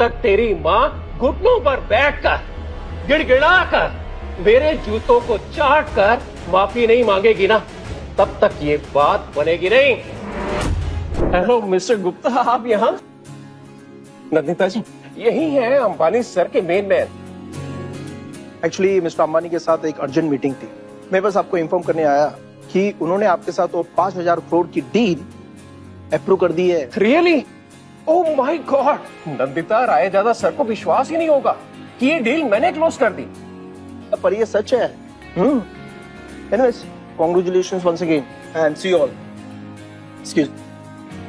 तक तेरी माँ घुटनों पर बैठकर गिड़गिड़ा कर मेरे जूतों को चाट कर माफी नहीं मांगेगी ना, तब तक ये बात बनेगी नहीं। हेलो मिस्टर गुप्ता, आप यहाँ? नंदिता जी, यही है अंबानी सर के main man. Actually mister Ambani के साथ एक अर्जेंट मीटिंग थी। मैं बस आपको इन्फॉर्म करने आया कि उन्होंने आपके साथ वो 5,000 करोड़ की डील अप्रूव कर दी है। Really? Oh my God, Nandita Raizada sir को विश्वास ही नहीं होगा कि ये डील मैंने क्लोज कर दी। पर ये सच है। Anyways, congratulations once again and see you all. Excuse.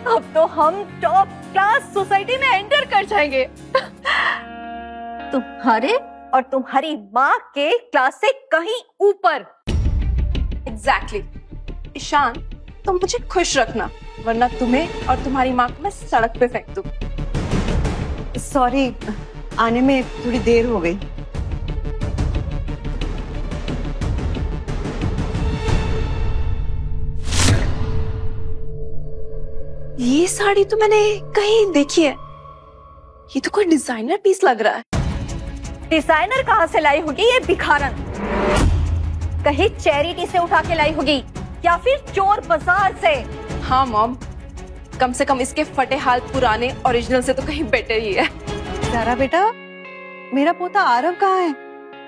अब तो हम टॉप क्लास सोसाइटी में एंटर कर जाएंगे। तुम्हारे और तुम्हारी माँ के क्लास से कहीं ऊपर। एग्जैक्टली। ईशान, तुम मुझे खुश रखना, वरना तुम्हें और तुम्हारी माँ को मैं सड़क पे फेंक दूं। सॉरी, आने में थोड़ी देर हो गई। ये साड़ी तो मैंने कहीं देखी है। ये तो कोई डिजाइनर पीस लग रहा है। डिजाइनर कहाँ से लाई होगी ये भिखारन? कहीं चैरिटी से उठा के लाई होगी या फिर चोर बाजार से। हाँ मॉम, कम से कम इसके फटे हाल पुराने ओरिजिनल से तो कहीं बेटर ही है। ज़ारा बेटा, मेरा पोता आरव कहाँ है?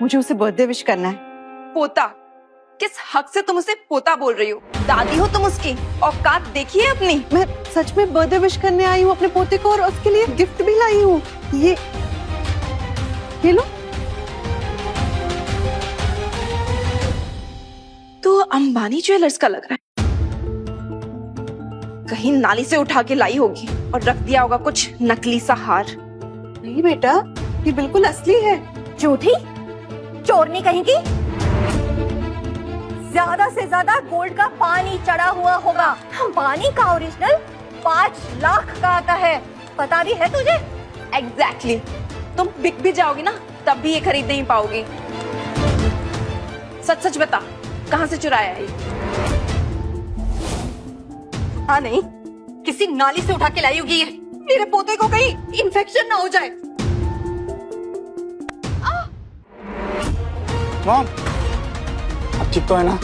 मुझे उसे बर्थडे विश करना है। पोता? किस हक से तुम उसे पोता बोल रही हो? दादी हो तुम उसकी, औकात देखी है अपनी। मैं सच में बर्थडे विश करने आई हूँ अपने पोते को, और उसके लिए गिफ्ट भी लाई हूँ। ये लो। तो अंबानी ज्वेलर्स का लग रहा है। कहीं नाली से उठा के लाई होगी और रख दिया होगा कुछ नकली सा हार। नहीं बेटा, ये बिल्कुल असली है। झूठी चोरनी कहीं की। ज्यादा से ज्यादा गोल्ड का पानी चढ़ा हुआ होगा। पानी का ओरिजिनल 5 लाख का आता है, पता भी है तुझे? एग्जैक्टली। तुम बिक भी जाओगी ना, तब भी ये खरीद नहीं पाओगी। सच सच बता, कहाँ से चुराया है ये? हाँ नहीं, किसी नाली से उठा के लाई होगी ये। मेरे पोते को कहीं इन्फेक्शन ना हो जाए। मॉम, अब ठीक तो है ना?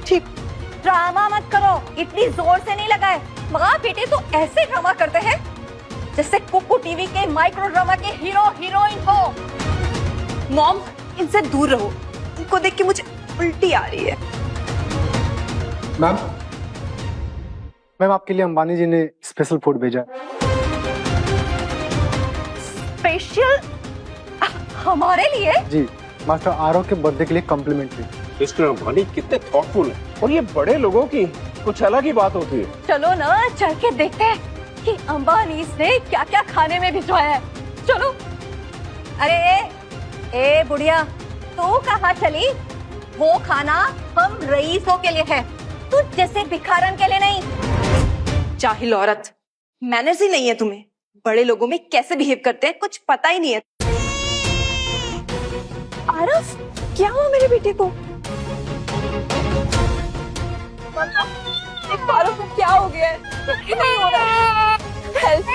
ठीक। ड्रामा मत करो, इतनी जोर से नहीं लगाए। माँ बेटे तो ऐसे ड्रामा करते हैं जैसे कुकू टीवी के माइक्रो ड्रामा के हीरो हीरोइन हो। मॉम, इनसे दूर रहो, इनको देख के मुझे उल्टी आ रही है। मैम, आपके लिए अंबानी जी ने स्पेशल फूड भेजा है। स्पेशल हमारे लिए? जी, मास्टर आरव के बर्थडे के लिए कॉम्प्लीमेंट्री। मिस्टर अंबानी कितने थॉटफुल है, और ये बड़े लोगों की कुछ अलग ही बात होती है। चलो ना, चल के देखते हैं कि अंबानी ने क्या क्या खाने में भिजवाया है। चलो। अरे ए बुढ़िया, तू कहाँ चली? वो खाना हम रईसों के लिए है, तू जैसे भिखारन के लिए नहीं। जाहिल औरत, मैनर्स ही नहीं है तुम्हें। बड़े लोगों में कैसे बिहेव करते हैं कुछ पता ही नहीं है। आरव, क्या हुआ मेरे बेटे को? आरव को क्या हो गया है? नहीं हो रहा है। हेल्प।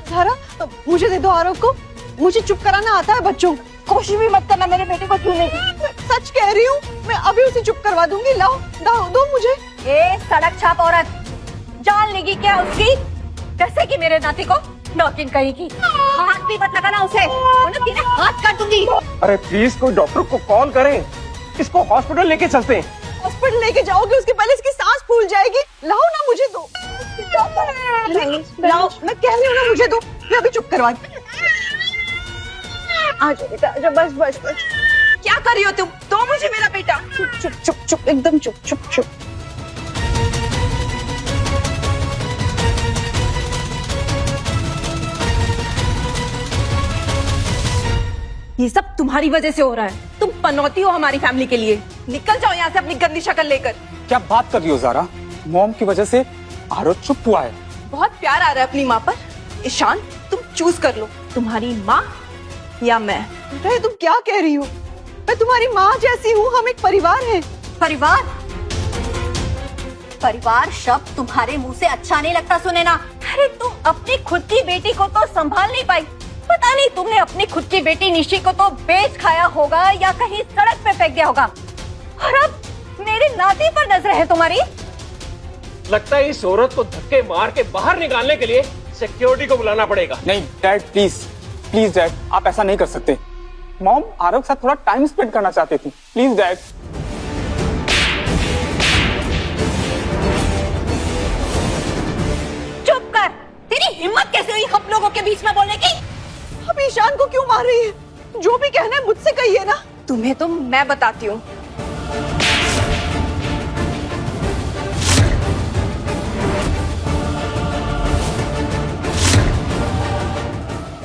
ज़ारा, मुझे दे दो आरव को। मुझे चुप कराना आता है बच्चों। कोशिश भी मत करना मेरे बेटे को छूने की। सच कह रही हूँ, मैं अभी उसे चुप करवा दूंगी। लाओ, दो मुझे। ए सड़क छाप औरत, जान लेगी क्या उसकी? जैसे कि मेरे नाती को नौकिन कहेगी। हाथ भी मत लगाना उसे, वरना तेरे हाथ काट दूंगी। अरे प्लीज कोई डॉक्टर को कॉल करें, इसको हॉस्पिटल लेके चलते हैं। हॉस्पिटल लेके जाओगे, उसके पहले इसकी सांस फूल जाएगी। लाओ ना, मुझे दो। लाओ, मैं कह रही हूँ ना, मुझे दो। मैं अभी चुप करवा। आजा बेटा, आजा। बस बस बस। क्या कर रही हो तुम? दो मुझे मेरा बेटा। चुप चुप चुप चुप, एकदम चुप चुप चुप। ये सब तुम्हारी वजह से हो रहा है। तुम पनौती हो हमारी फैमिली के लिए। निकल जाओ यहाँ से अपनी गंदी शक्ल लेकर। क्या बात कर रही हो ज़ारा? मॉम की वजह से आरव चुप हुआ है। बहुत प्यार आ रहा है अपनी माँ पर। ईशान, तुम चूज कर लो, तुम्हारी माँ या मैं। बेटा, ये तुम क्या कह रही हो? मैं तुम्हारी माँ जैसी हूँ, हम एक परिवार हैं। परिवार? परिवार शब्द तुम्हारे मुंह से अच्छा नहीं लगता सुने ना। अरे तुम अपनी खुद की बेटी को तो संभाल नहीं पाई, पता नहीं तुमने अपनी खुद की बेटी निशी को तो बेच खाया होगा या कहीं सड़क पे फेंक दिया होगा, और अब मेरे नाती पर नजर है तुम्हारी। लगता है इस औरत को धक्के मार के बाहर निकालने के लिए सिक्योरिटी को बुलाना पड़ेगा। नहीं डैड, प्लीज प्लीज डैड, आप ऐसा नहीं कर सकते। मॉम आरव के साथ थोड़ा टाइम स्पेंड करना चाहती थी, प्लीज डैड। चुप कर, तेरी हिम्मत कैसे हुई हम लोगों के बीच में बोलने की? अब ईशान को क्यों मार रही है? जो भी कहना है मुझसे कहिए ना। तुम्हें तो मैं बताती हूँ।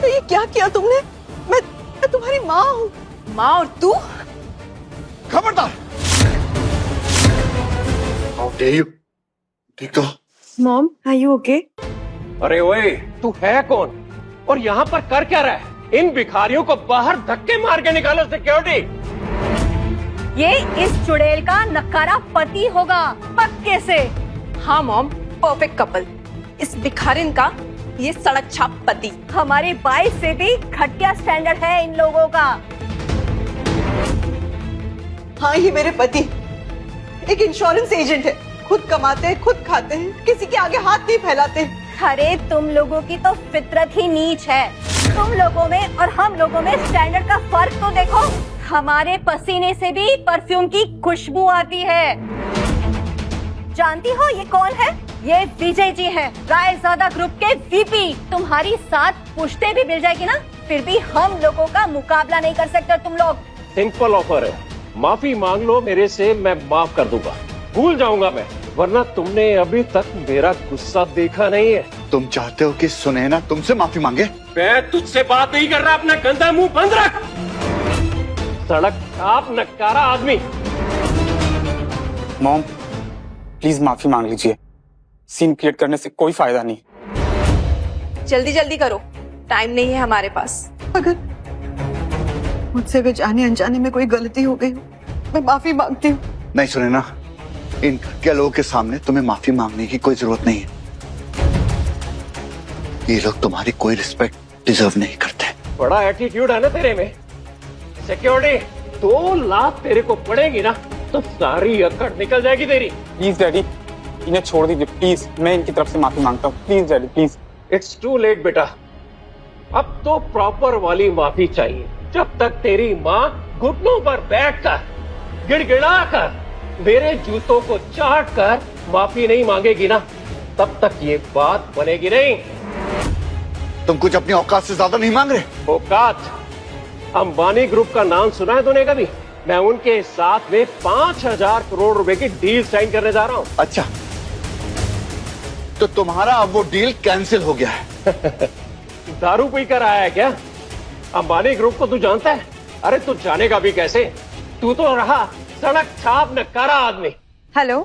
तो ये क्या किया तुमने? मैं तुम्हारी माँ हूँ। माँ और तू? खबरदार! How dare you? ठीक तो मॉम, आर यू ओके? अरे ओए, तू है कौन और यहाँ पर कर क्या रहा है? इन भिखारियों को बाहर धक्के मार के निकालो सिक्योरिटी। ये इस चुड़ैल का नकारा पति होगा पक्के से। हाँ मॉम, परफेक्ट कपल। इस भिखारिन का ये सड़क छाप पति। हमारी 22 से भी घटिया स्टैंडर्ड है इन लोगों का। हाँ, ये मेरे पति एक इंश्योरेंस एजेंट है, खुद कमाते हैं, खुद खाते हैं, किसी के आगे हाथ नहीं फैलाते। अरे तुम लोगों की तो फितरत ही नीच है। तुम लोगों में और हम लोगों में स्टैंडर्ड का फर्क तो देखो। हमारे पसीने से भी परफ्यूम की खुशबू आती है। जानती हो ये कौन है? ये विजय जी हैं, रायजादा ग्रुप के वीपी। तुम्हारी 7 पुश्ते भी मिल जाएगी ना, फिर भी हम लोगों का मुकाबला नहीं कर सकते तुम लोग। सिंपल ऑफर है, माफी मांग लो मेरे से, मैं माफ कर दूंगा, भूल जाऊंगा मैं, वरना तुमने अभी तक मेरा गुस्सा देखा नहीं है। तुम चाहते हो कि सुनैना तुमसे माफी मांगे? मैं तुझसे बात नहीं कर रहा, अपना गंदा मुंह बंद रख। सड़क छाप नकारा आदमी। मॉम प्लीज माफी मांग लीजिए, सीन क्रिएट करने से कोई फायदा नहीं। जल्दी जल्दी करो, टाइम नहीं है हमारे पास। अगर मुझसे अगर जाने अनजाने में कोई गलती हो गई हो, मैं माफी मांगती हूँ। नहीं सुनैना, इन घटिया लोगों के सामने तुम्हें माफी मांगने की कोई जरूरत नहीं है। ये लोग तुम्हारी कोई रिस्पेक्ट डिजर्व नहीं करते। बड़ा एटीट्यूड है ना तेरे में। सिक्योरिटी 2 लाख तेरे को पड़ेगी ना तो सारी अकड़ निकल जाएगी तेरी। प्लीज डैडी, इन्हें छोड़ दीजिए प्लीज, मैं इनकी तरफ से माफी मांगता हूँ, please daddy please. It's too late बेटा, अब तो प्रॉपर वाली माफी चाहिए। जब तक तेरी माँ घुटनों पर बैठकर गिड़गिड़ा कर मेरे जूतों को चाट कर माफी नहीं मांगेगी ना, तब तक ये बात बनेगी नहीं। तुम कुछ अपनी औकात से ज्यादा नहीं मांग रहे? औकात? अंबानी ग्रुप का नाम सुना है तूने कभी? मैं उनके साथ में 5,000 करोड़ रुपए की डील साइन करने जा रहा हूँ। अच्छा, तो तुम्हारा अब वो डील कैंसिल हो गया है। दारू पी कर आया है क्या? अंबानी ग्रुप को तू जानता है? अरे तू जानेगा भी कैसे, तू तो रहा सड़क छाप नकारा आदमी। हेलो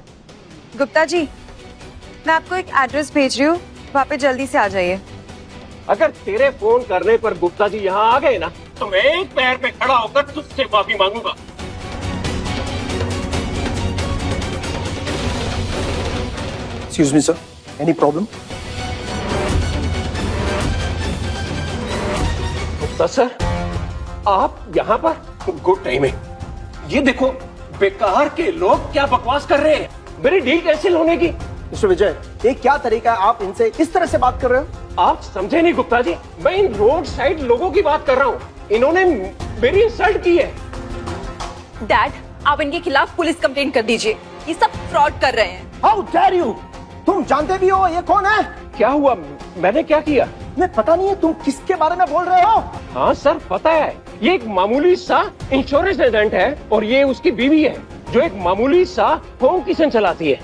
गुप्ता जी, मैं आपको एक एड्रेस भेज रही हूँ, वहाँ पे जल्दी से आ जाइए। अगर तेरे फोन करने पर गुप्ता जी यहाँ आ गए ना तो मैं एक पैर पे खड़ा होकर तुझसे माफी मांगूंगा। Excuse me sir, any problem? Gupta sir, आप यहाँ पर? Good timing. ये देखो बेकार के लोग क्या बकवास कर रहे हैं, मेरी डील कैंसिल होने की। मिस्टर विजय, ये क्या तरीका है? आप इनसे इस तरह से बात कर रहे हो? आप समझे नहीं गुप्ता जी, मैं इन रोड साइड लोगों की बात कर रहा हूँ। इन्होंने मेरी इंसल्ट की है। डैड, आप इनके खिलाफ पुलिस कंप्लेंट कर दीजिए, ये सब फ्रॉड कर रहे हैं। How dare you! तुम जानते भी हो ये कौन है? क्या हुआ? मैंने क्या किया? मैं पता नहीं है तुम किसके बारे में बोल रहे हो। हाँ सर पता है, ये एक मामूली सा इंश्योरेंस एजेंट है और ये उसकी बीवी है जो एक मामूली सा होम किचन चलाती है।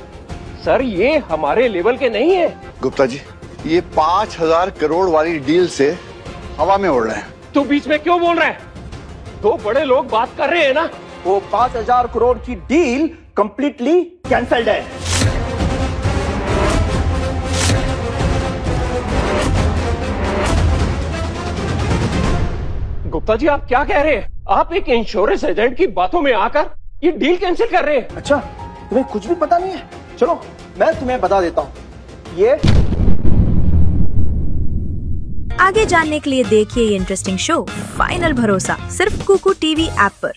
सर ये हमारे लेवल के नहीं है। गुप्ता जी, ये 5,000 करोड़ वाली डील से हवा में उड़ रहे हैं। तू बीच में क्यों बोल रहा है? 2 बड़े लोग बात कर रहे हैं ना। वो 5,000 करोड़ की डील कंप्लीटली कैंसल्ड है। गुप्ता जी आप क्या कह रहे हैं? आप एक इंश्योरेंस एजेंट की बातों में आकर ये डील कैंसिल कर रहे हैं। अच्छा, तुम्हें कुछ भी पता नहीं है? चलो मैं तुम्हें बता देता हूँ। ये आगे जानने के लिए देखिए ये इंटरेस्टिंग शो फाइनल भरोसा सिर्फ कुकू टीवी ऐप पर।